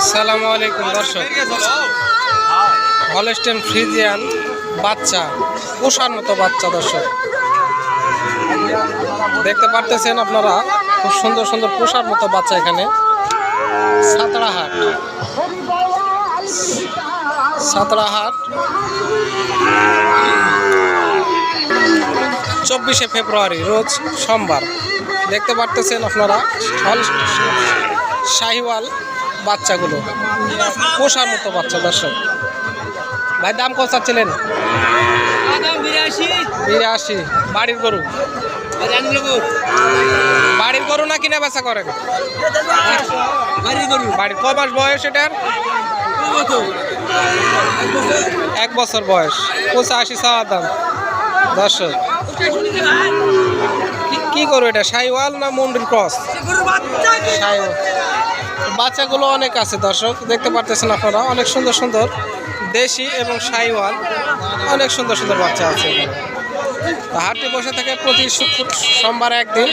আসসালামু আলাইকুম দর্শক, হলস্টেইন ফ্রিজিয়ান বাচ্চা, পোষার মতো বাচ্চা দর্শক দেখতে পারতেছেন আপনারা। খুব সুন্দর সুন্দর পোষার মতো বাচ্চা এখানে। সাতড়াহাট 24শে ফেব্রুয়ারি রোজ সোমবার। দেখতে পারতেছেন আপনারা শাহিওয়াল বাচ্চাগুলো, পোষার মতো বাচ্চা দর্শক। ভাই দাম কত চাচ্ছিলেন? 82। বাড়ির গরু? বাড়ির গরু না কিনা বেচা করেন? বাড়ির কয় মাস বয়স এটার? 1 বছর বয়স। 85 চাওয়া দাম দর্শক। কি করো এটা, শাহিওয়াল না মন্ডির ক্রস? শাহিওয়াল। বাচ্চাগুলো অনেক আছে দর্শক, দেখতে পারতেছেন আপনারা। অনেক সুন্দর সুন্দর দেশি এবং শাহিওয়াল, অনেক সুন্দর সুন্দর বাচ্চা আছে। হাটটি বসে থাকে প্রতি সোমবার একদিন।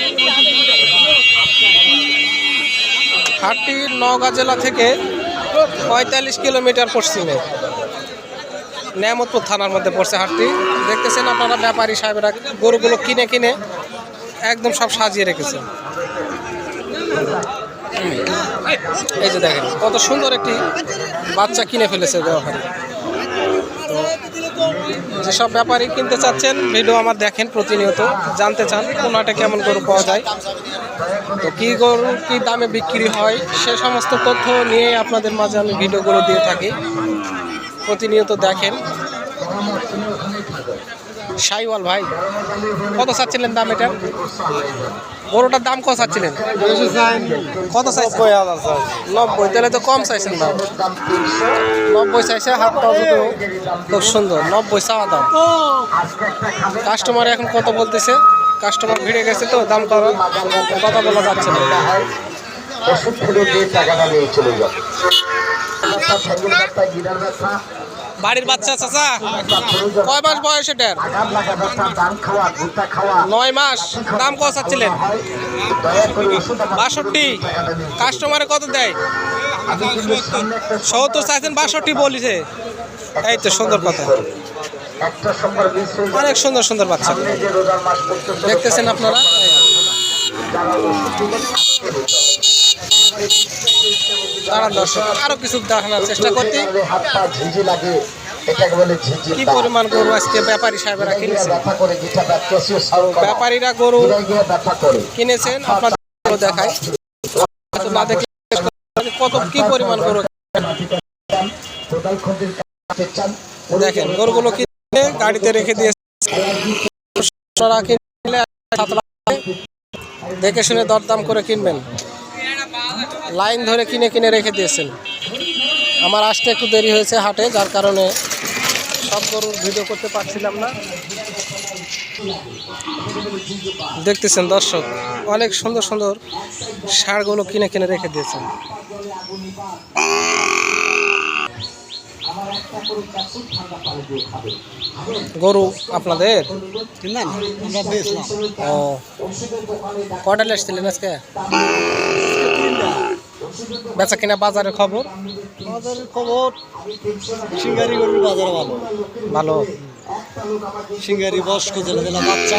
হাটটি নওগাঁ জেলা থেকে 45 কিলোমিটার পশ্চিমে, নেয়ামতপুর থানার মধ্যে পড়ছে হাটটি। দেখতেছেন আপনারা, ব্যাপারী সাহেবরা গরুগুলো কিনে কিনে একদম সব সাজিয়ে রেখেছে। এই যে দেখেন কত সুন্দর একটি বাচ্চা কিনে ফেলেছে ব্যাপারী। তো যেসব ব্যাপারী কিনতে চাচ্ছেন, ভিডিও আমার দেখেন, প্রতিনিয়ত জানতে চান কোন হাটে কেমন গরু পাওয়া যায়, তো কী গরু কী দামে বিক্রি হয়, সে সমস্ত তথ্য নিয়ে আপনাদের মাঝে আমি ভিডিওগুলো দিয়ে থাকি। প্রতিনিয়ত দেখেন। শাহিওয়াল ভাই কত চাচ্ছিলেন দাম এটা? গরুটার দাম কত চাচ্ছিলেন? কত চাইছেন? 90। তাহলে তো কম চাইছেন দাম। 90 চাইছে। হাতটাও দুটো খুব সুন্দর। 90 চাওয়া দাম। কাস্টমার এখন কত বলতেছে? কাস্টমার ভিড়ে গেছে তো দাম কথা বলা যাচ্ছে না। বাড়ির বাচ্চা চাচা, কয় মাস বয়স এটার? 9 মাস। দাম কত চাচ্ছিলেন? 62। কাস্টমারে কত দেয়? 70 চাইছেন, 62 বলিছে। এই তো সুন্দর কথা। অনেক সুন্দর সুন্দর বাচ্চা দেখতেছেন আপনারা। দাঁড়ান দর্শক, আরো কিছু দেখানোর চেষ্টা করতে। কি পরিমাণ গরু আজকে ব্যাপারী সাহেবেরা কিনেছেন। ব্যাপারীরা গরু কিনেছেন, আপনাদের দেখায়। না দেখলে কত কি পরিমাণ গরু দেখেন। গরুগুলো কিনে গাড়িতে রেখে দিয়েছে। দেখে শুনে দরদাম করে কিনবেন। লাইন ধরে কিনে কিনে রেখে দিয়েছেন। আমার আসতে একটু দেরি হয়েছে হাটে, যার কারণে সব গরুর ভিডিও করতে পারছিলাম না। দেখতেছেন দর্শক, অনেক সুন্দর সুন্দর ষাঁড়গুলো কিনে কিনে রেখে দিয়েছেন। গরু আপনাদের? ও, কয়টা এসেছিলেন আজকে? বেচা কিনা বাজারের খবর? সিঙ্গারি গরুর বাজার ভালো ভালো। সিঙ্গারি বয়স্ক জেলা বাচ্চা।